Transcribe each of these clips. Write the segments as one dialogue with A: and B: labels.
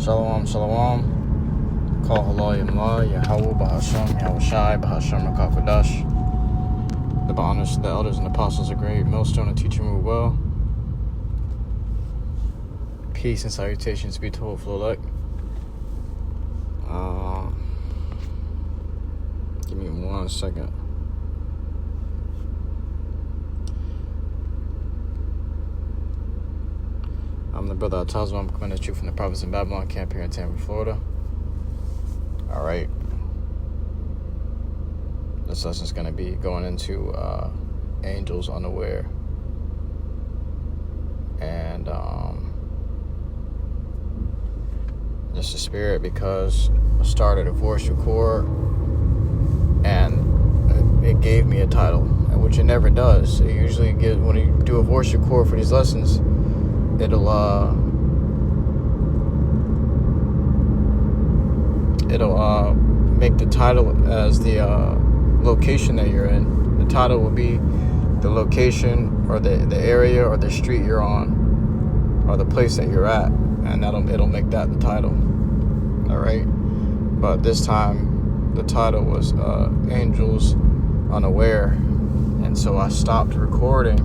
A: Shalom, shalom. Call halal YAHAWAH, BAHASHAM, YAHAWASHI, BAHASHAM, RICANS. The honors to the elders and apostles are great. Millstone and teacher move well. Peace and salutations be to full elect. Give me 1 second. I'm the brother Altazma. I'm coming at you from the province of Babylon camp here in Tampa, Florida. All right. This lesson's going to be going into angels unaware. And just the spirit, because I started a voice record and it gave me a title, which it never does. It usually gives, when you do a voice record for these lessons, it'll make the title as the location that you're in. The title will be the location or the area or the street you're on or the place that you're at, and it'll make that the title. All right, but this time the title was Angels Unaware, and so I stopped recording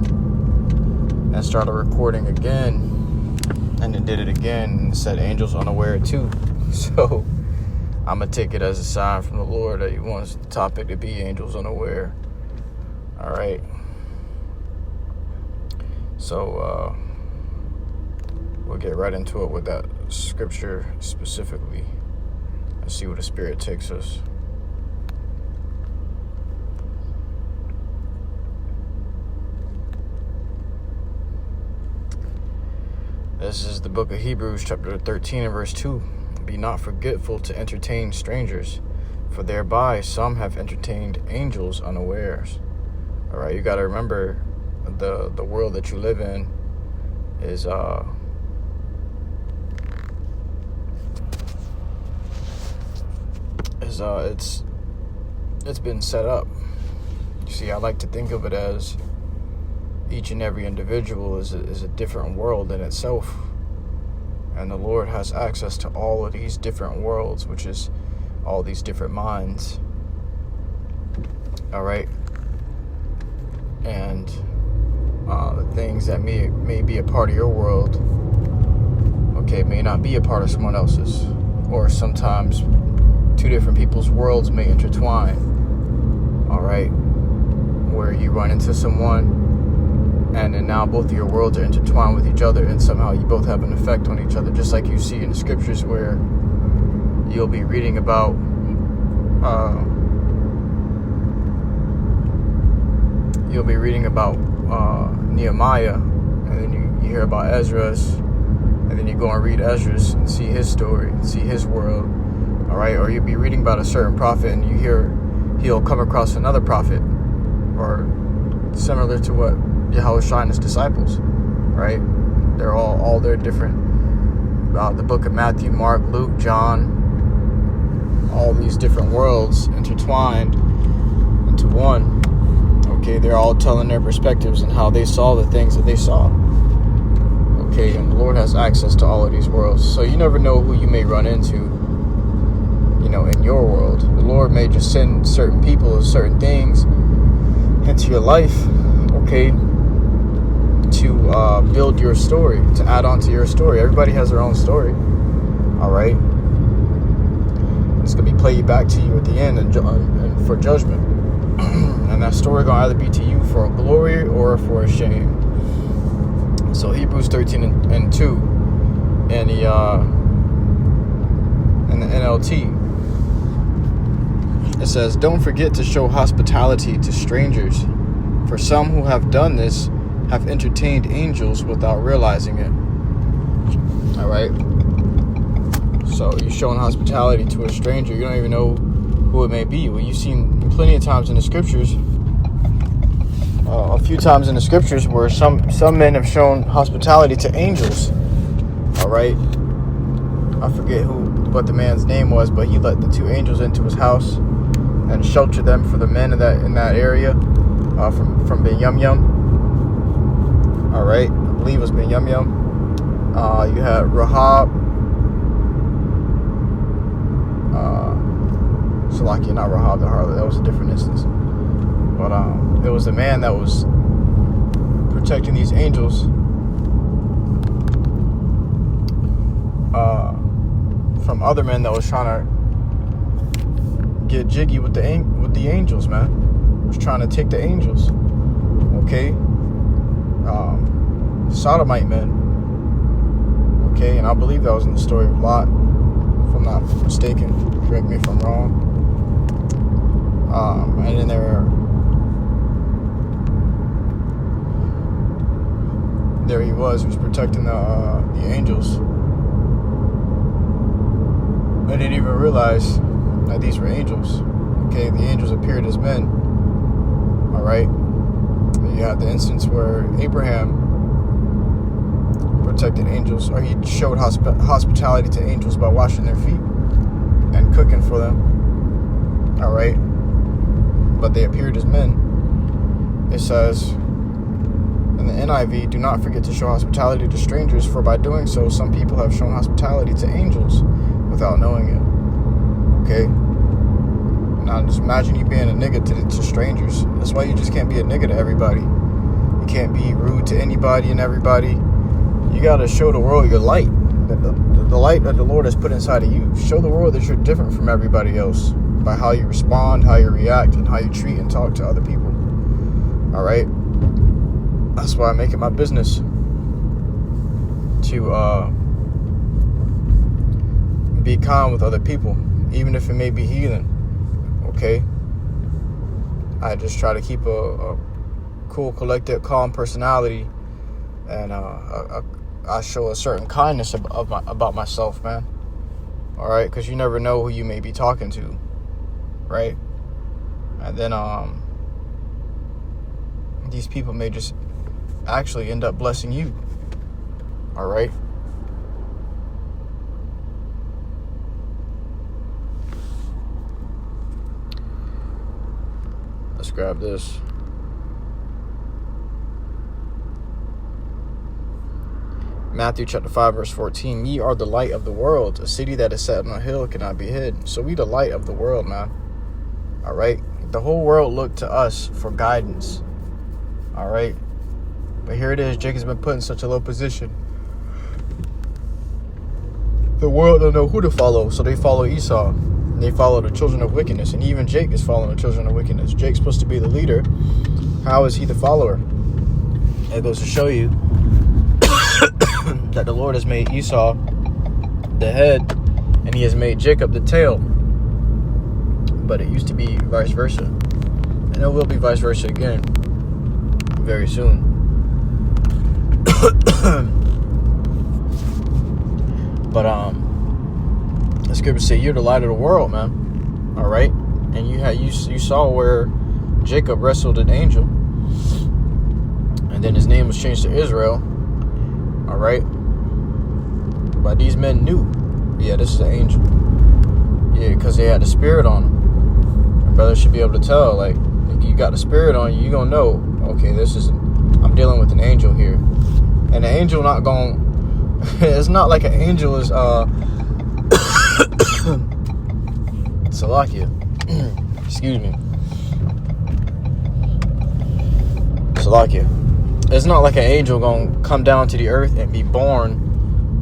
A: and started recording again, and it did it again and said Angels Unaware too. So I'm gonna take it as a sign from the Lord that He wants the topic to be Angels Unaware. All right. So we'll get right into it with that scripture specifically and see where the Spirit takes us. This is the book of Hebrews, chapter 13 and verse 2. Be not forgetful to entertain strangers, for thereby some have entertained angels unawares. All right, you got to remember the world that you live in is it's been set up. You see, I like to think of it as each and every individual is a different world in itself. And the Lord has access to all of these different worlds, which is all these different minds. All right. And the things that may be a part of your world, okay, may not be a part of someone else's. Or sometimes two different people's worlds may intertwine. All right. Where you run into someone, and then now both of your worlds are intertwined with each other, and somehow you both have an effect on each other, just like you see in the scriptures where you'll be reading about Nehemiah, and then you hear about Ezra's, and then you go and read Ezra's and see his story, see his world. All right, or you'll be reading about a certain prophet, and you hear he'll come across another prophet, or similar to what Yahawashi and his disciples, right? They're all they're different. The book of Matthew, Mark, Luke, John, all these different worlds intertwined into one. Okay, they're all telling their perspectives and how they saw the things that they saw. Okay, and the Lord has access to all of these worlds. So you never know who you may run into, in your world. The Lord may just send certain people or certain things into your life, okay, to build your story, to add on to your story. Everybody has their own story. All right. It's going to be played back to you at the end and for judgment. And that story going to either be to you for a glory or for a shame. So Hebrews 13 and 2 and the NLT, it says, don't forget to show hospitality to strangers, for some who have done this have entertained angels without realizing it. All right. So you're showing hospitality to a stranger. You don't even know who it may be. Well, you've seen plenty of times in the scriptures, a few times in the scriptures where some men have shown hospitality to angels. All right. I forget what the man's name was, but he let the two angels into his house and sheltered them for the men in that area from Banyaman. All right, I believe it was Banyaman. You had Rahab, Salaki, not Rahab the harlot. That was a different instance. But it was the man that was protecting these angels from other men that was trying to get jiggy with the angels, man. Was trying to take the angels. Okay. Sodomite men. Okay, and I believe that was in the story of Lot, if I'm not mistaken. Correct me if I'm wrong. And then there he was protecting the angels. I didn't even realize that these were angels. Okay, the angels appeared as men. All right. You had the instance where Abraham protected angels, or he showed hospitality to angels by washing their feet and cooking for them. All right. But they appeared as men. It says in the NIV, do not forget to show hospitality to strangers, for by doing so, some people have shown hospitality to angels without knowing it. Okay? Now, just imagine you being a nigga to strangers. That's why you just can't be a nigga to everybody. You can't be rude to anybody and everybody. You got to show the world your light. The light that the Lord has put inside of you. Show the world that you're different from everybody else by how you respond, how you react, and how you treat and talk to other people. All right? That's why I make it my business to be kind with other people, even if it may be heathen. Okay? I just try to keep a cool, collected, calm personality, and I show a certain kindness about myself, man. All right? Because you never know who you may be talking to, right? And then these people may just actually end up blessing you. All right? Let's grab this. Matthew chapter 5 verse 14. Ye are the light of the world. A city that is set on a hill cannot be hid. So we the light of the world, man. All right? The whole world looked to us for guidance. All right? But here it is. Jacob's been put in such a low position. The world don't know who to follow, so they follow Esau. They follow the children of wickedness. And even Jake is following the children of wickedness. Jake's supposed to be the leader. How is he the follower? It goes to show you that the Lord has made Esau the head and he has made Jacob the tail. But it used to be vice versa. And it will be vice versa again very soon. But the scriptures say you're the light of the world, man. All right? And you saw where Jacob wrestled an angel, and then his name was changed to Israel. All right? But these men knew, yeah, this is an angel. Yeah, because they had the spirit on them. My brother should be able to tell, like, if you got the spirit on you, you're going to know, okay, I'm dealing with an angel here. And the angel not going, it's not like an angel is, Salakia. Excuse me. Salakia. It's not like an angel gonna come down to the earth and be born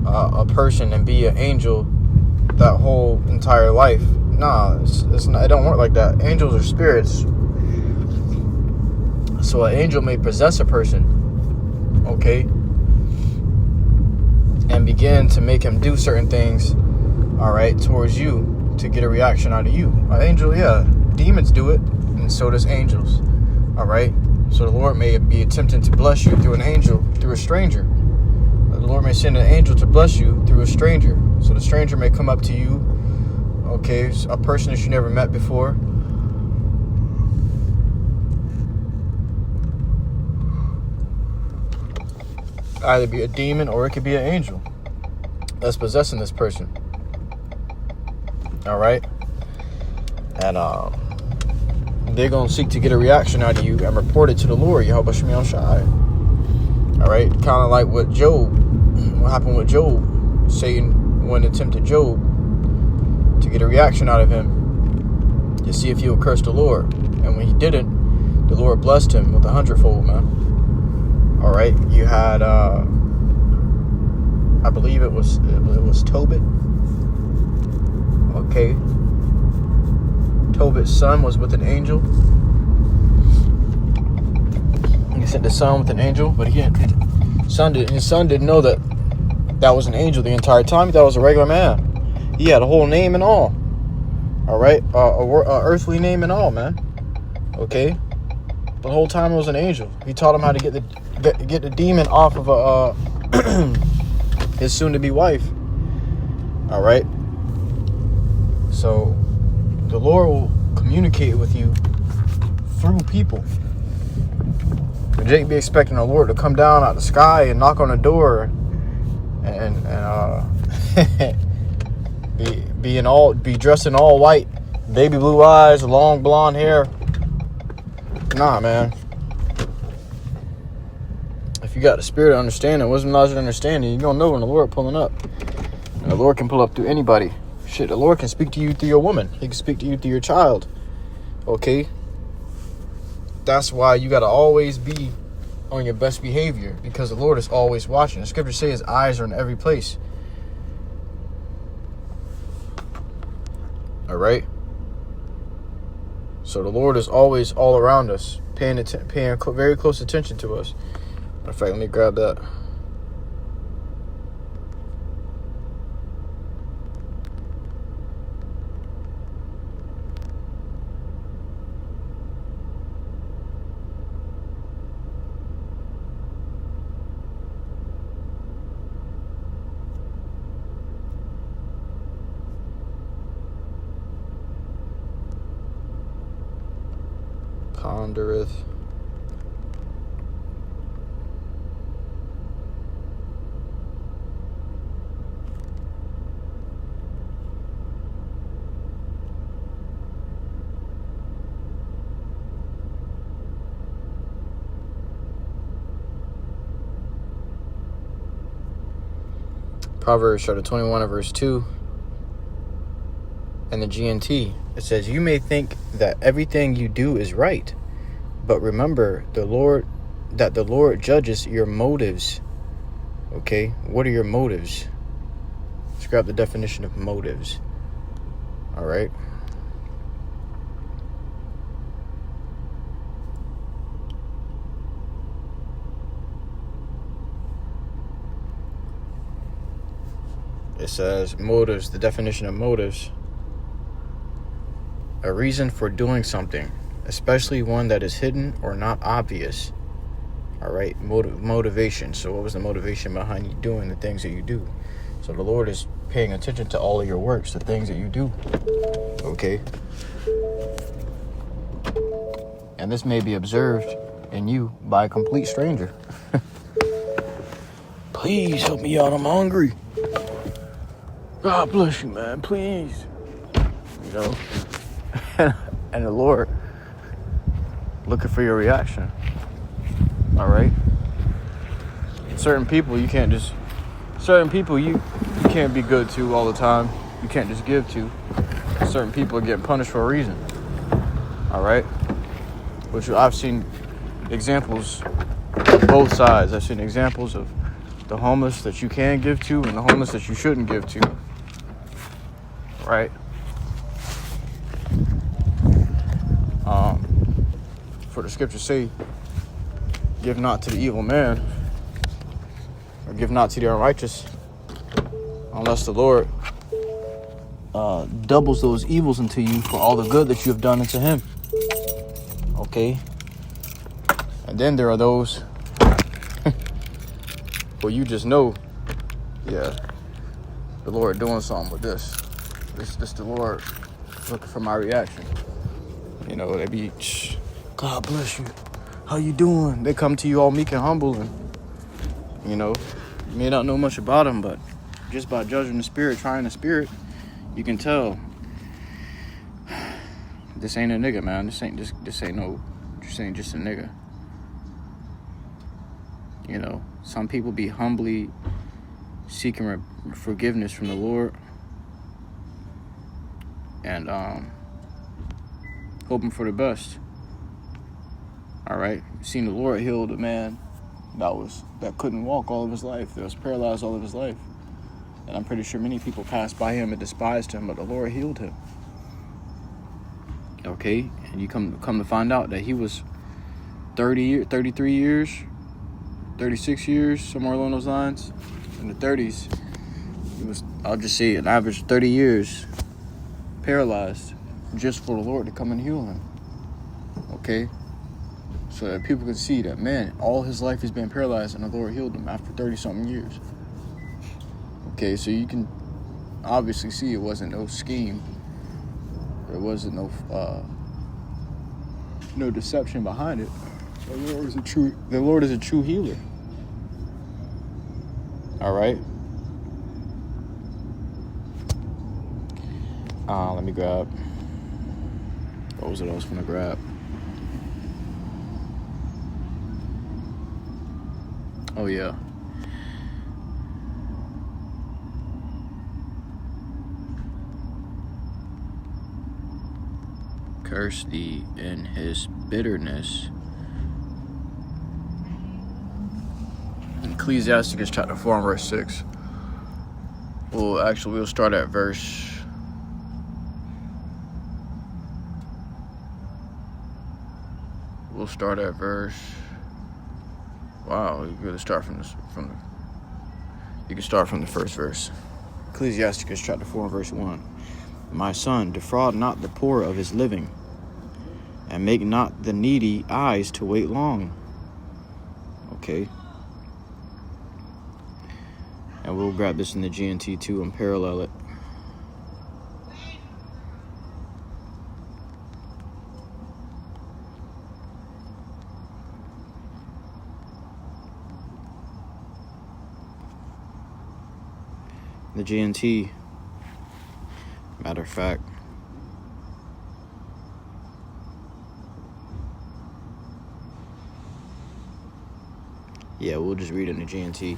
A: a person and be an angel that whole entire life. Nah, it's not, it don't work like that. Angels are spirits. So an angel may possess a person, okay, and begin to make him do certain things, all right, towards you to get a reaction out of you. An angel, yeah, demons do it, and so does angels, all right? So the Lord may be attempting to bless you through an angel, through a stranger. The Lord may send an angel to bless you through a stranger. So the stranger may come up to you, okay, a person that you never met before. Either be a demon or it could be an angel that's possessing this person. All right? And they're going to seek to get a reaction out of you and report it to the Lord, YAHAWASHI. All right? Kind of like what happened with Job. Satan went and tempted Job to get a reaction out of him. to see if he would curse the Lord. And when he didn't, the Lord blessed him with 100-fold, man. All right, you had, I believe it was Tobit. Okay, Tobit's son was with an angel. He sent his son with an angel, but his son didn't know that was an angel the entire time. He thought it was a regular man. He had a whole name and all. All right, a earthly name and all, man. Okay, the whole time it was an angel. He taught him how to get the demon off of his soon-to-be wife. All right. So the Lord will communicate with you through people. But Jake be expecting the Lord to come down out the sky and knock on the door and be dressed in all white, baby blue eyes, long blonde hair. Nah, man. If you got the spirit of understanding, wisdom, knowledge, and understanding, you're gonna know when the Lord pulling up. And the Lord can pull up through anybody. Shit, the Lord can speak to you through your woman. He can speak to you through your child. Okay? That's why you gotta always be on your best behavior, because the Lord is always watching. The scriptures say his eyes are in every place. All right? So the Lord is always all around us, paying very close attention to us. In fact, let me grab that. Pondereth. Proverbs chapter 21 and verse 2. And the GNT, it says, you may think that everything you do is right, but remember that the Lord judges your motives. Okay, what are your motives? Let's grab the definition of motives. All right. It says motives, the definition of motives. A reason for doing something, especially one that is hidden or not obvious. All right, motivation. So what was the motivation behind you doing the things that you do? So the Lord is paying attention to all of your works, the things that you do. Okay. And this may be observed in you by a complete stranger. Please help me out, I'm hungry. God bless you, man, please. You know? And the Lord looking for your reaction. All right. Certain people you can't be good to all the time. You can't just give to. Certain people are getting punished for a reason. All right. Which I've seen examples of both sides. I've seen examples of the homeless that you can give to and the homeless that you shouldn't give to. Right. For the scriptures say, give not to the evil man, or give not to the unrighteous, unless the Lord doubles those evils into you for all the good that you have done unto him. Okay? And then there are those where you just know, yeah, the Lord doing something with this. This the Lord looking for my reaction. You know, they be, God bless you. How you doing? They come to you all meek and humble, and you know, you may not know much about them, but just by judging the spirit, trying the spirit, you can tell this ain't a nigga, man. This ain't just a nigga. You know, some people be humbly seeking forgiveness from the Lord, and hoping for the best. All right. Seen the Lord healed a man that couldn't walk all of his life, that was paralyzed all of his life. And I'm pretty sure many people passed by him and despised him, but the Lord healed him. Okay, and you come to find out that he was 33 years, 36 years, somewhere along those lines, in the 30s. He was, I'll just say, an average 30 years paralyzed, just for the Lord to come and heal him. Okay, so that people can see that, man, all his life he's been paralyzed, and the Lord healed him after 30-something years. Okay, so you can obviously see it wasn't no scheme. There wasn't no deception behind it. The Lord is a true healer. All right. Let me grab. What was it I was gonna grab? Oh yeah. Curse thee in his bitterness. Ecclesiasticus chapter 4 and verse 6. Well, actually, we'll start at verse. We'll start at verse. Wow, you're gonna start from this. You can start from the first verse. Ecclesiasticus chapter 4 and verse 1. My son, defraud not the poor of his living, and make not the needy eyes to wait long. Okay. And we'll grab this in the GNT too and parallel it. The GNT, matter of fact, yeah, we'll just read it in the GNT.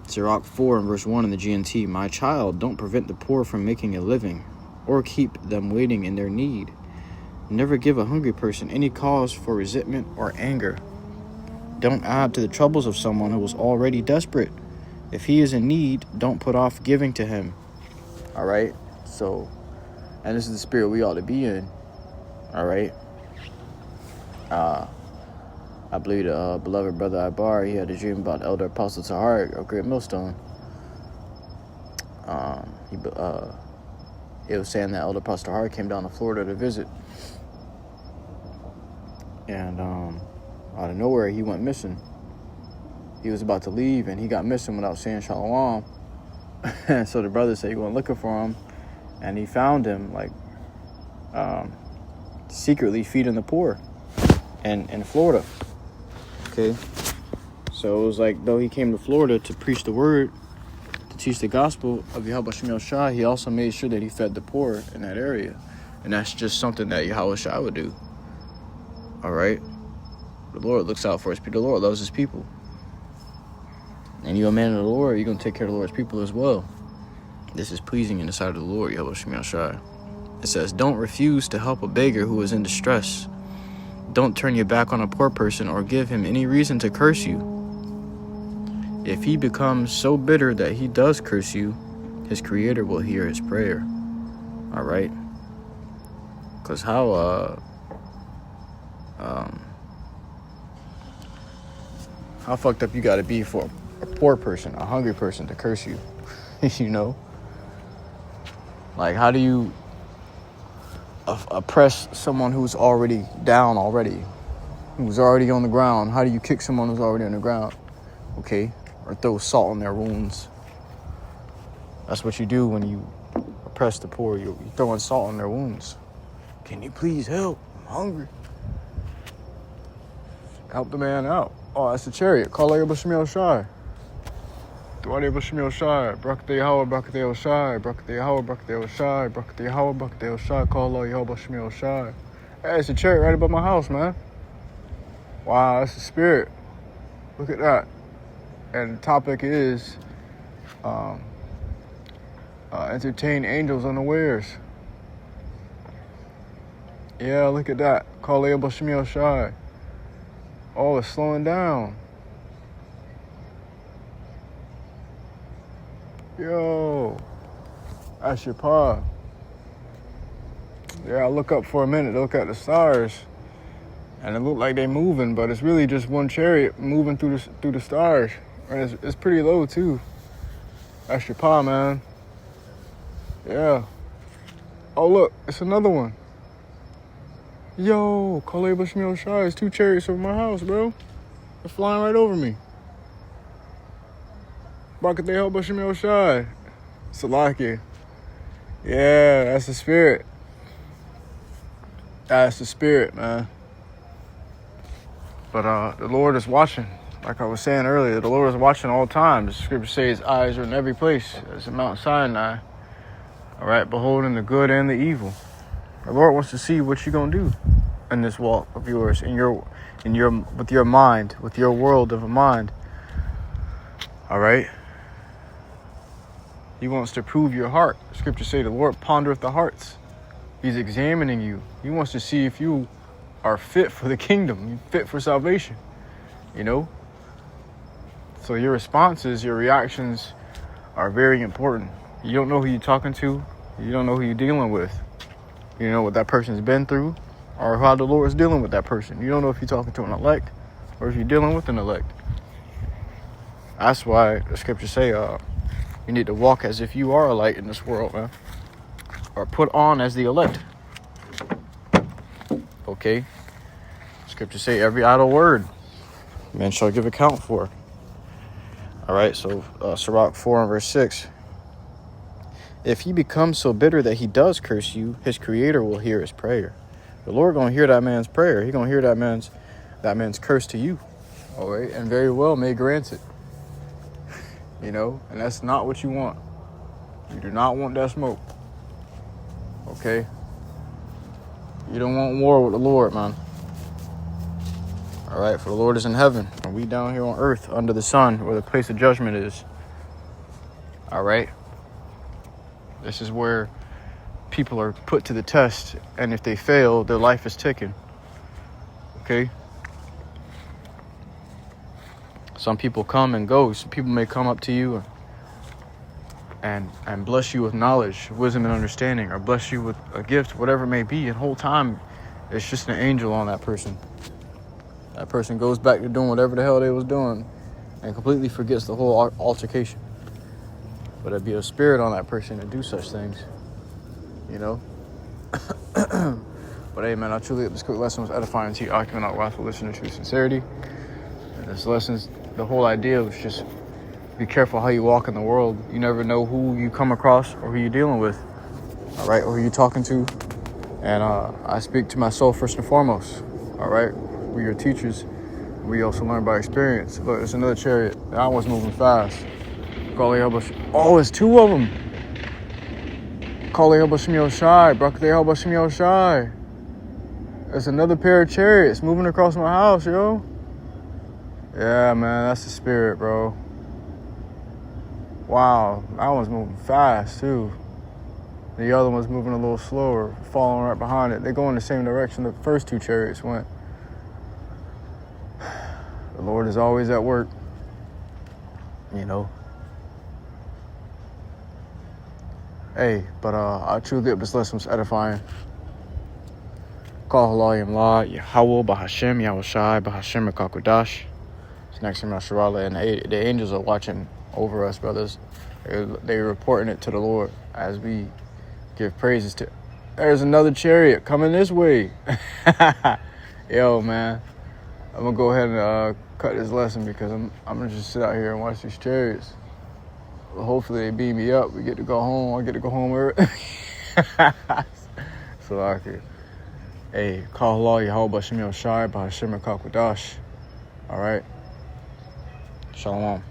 A: Sirach 4 and verse 1 in the GNT. My child, don't prevent the poor from making a living, or keep them waiting in their need. Never give a hungry person any cause for resentment or anger. Don't add to the troubles of someone who is already desperate. If he is in need, don't put off giving to him. All right? So, and this is the spirit we ought to be in. All right? I believe the beloved brother Ibar, he had a dream about Elder Apostle Tahar of Great Millstone. It was saying that Elder Apostle Tahar came down to Florida to visit. And out of nowhere, he went missing. He was about to leave, and he got missing without saying shalom. And so the brother said he went looking for him, and he found him, like, secretly feeding the poor in Florida. Okay, so it was like, though he came to Florida to preach the word, to teach the gospel of YAHAWASHI, he also made sure that he fed the poor in that area. And that's just something that YAHAWASHI would do. All right? The Lord looks out for his people. The Lord loves his people. And you're a man of the Lord, you're going to take care of the Lord's people as well. This is pleasing in the sight of the Lord, YAHAWASHI. It says, don't refuse to help a beggar who is in distress. Don't turn your back on a poor person or give him any reason to curse you. If he becomes so bitter that he does curse you, his creator will hear his prayer. All right? Because how fucked up you got to be for a poor person, a hungry person to curse you? You know? Like, how do you oppress someone who's already down who's already on the ground? How do you kick someone who's already on the ground? Okay? Or throw salt on their wounds. That's what you do when you oppress the poor. You're throwing salt on their wounds. Can you please help? I'm hungry. Help the man out. Oh, that's the chariot. Call YAHAWASHI. YAHAWASHI. Brakate Yahawah, Brakate Yahawah, Brakate Yahawah, Brakate Yahawah, Brakate Yahawah, Brakate Yahawah, call YAHAWASHI. Hey, it's a chariot right above my house, man. Wow, that's the spirit. Look at that. And the topic is entertain angels unawares. Yeah, look at that. YAHAWASHI. Oh, it's slowing down. Yo, that's your paw. Yeah, I look up for a minute to look at the stars, and it looked like they moving, but it's really just one chariot moving through the stars. And it's pretty low too. That's your paw, man. Yeah. Oh look, it's another one. Yo, YAHAWASHI. It's two chariots over my house, bro. They're flying right over me. YAHAWASHI. Salaki. Yeah, that's the spirit. That's the spirit, man. But the Lord is watching. Like I was saying earlier, the Lord is watching all times. The scripture says his eyes are in every place. It's in Mount Sinai. All right, beholding the good and the evil. The Lord wants to see what you're gonna do in this walk of yours, with your mind, with your world of a mind. All right. He wants to prove your heart. The scriptures say the Lord pondereth the hearts. He's examining you. He wants to see if you are fit for the kingdom, you fit for salvation, you know? So your responses, your reactions are very important. You don't know who you're talking to. You don't know who you're dealing with. You know what that person's been through or how the Lord is dealing with that person. You don't know if you're talking to an elect or if you're dealing with an elect. That's why the scriptures say you need to walk as if you are a light in this world, man. Or put on as the elect. Okay? Scriptures say every idle word man shall give account for. All right, so Sirach 4 and verse 6. If he becomes so bitter that he does curse you, his creator will hear his prayer. The Lord gonna hear that man's prayer. He gonna hear that man's curse to you. All right, and very well may grant it. You know, and that's not what you want. You do not want that smoke. Okay? You don't want war with the Lord, man. All right, for the Lord is in heaven, and we down here on earth under the sun where the place of judgment is. All right? This is where people are put to the test, and if they fail, their life is taken. Okay? Some people come and go. Some people may come up to you and bless you with knowledge, wisdom, and understanding, or bless you with a gift, whatever it may be. And the whole time, it's just an angel on that person. That person goes back to doing whatever the hell they was doing and completely forgets the whole altercation. But it'd be a spirit on that person to do such things, you know? But hey, man, I truly hope this quick lesson was edifying to you, occupying out wrathful listener to sincerity. And this lesson's, the whole idea was just be careful how you walk in the world. You never know who you come across or who you're dealing with, all right, or who you're talking to. And I speak to myself first and foremost, all right? We're your teachers. We also learn by experience. Look, there's another chariot. That one's moving fast. Oh, it's two of them. YAHAWASHI. There's another pair of chariots moving across my house, yo. Yeah, man, that's the spirit, bro. Wow, that one's moving fast, too. The other one's moving a little slower, following right behind it. They go in the same direction the first two chariots went. The Lord is always at work, you know. Hey, but I truly hope this lesson was edifying. Call halayim la, Yahawah, BAHASHAM, YAHWASHI, BAHASHAM, Kakudash. It's next to Masharala, and the angels are watching over us, brothers. They're reporting it to the Lord as we give praises to. There's another chariot coming this way. Yo, man. I'm going to go ahead and cut this lesson because I'm going to just sit out here and watch these chariots. Well, hopefully they beam me up. We get to go home. I get to go home early. So, okay. Hey, call halal, YAHWAH, BAHASHAM, BAHASHAM, Kakudash. All right. Shalom.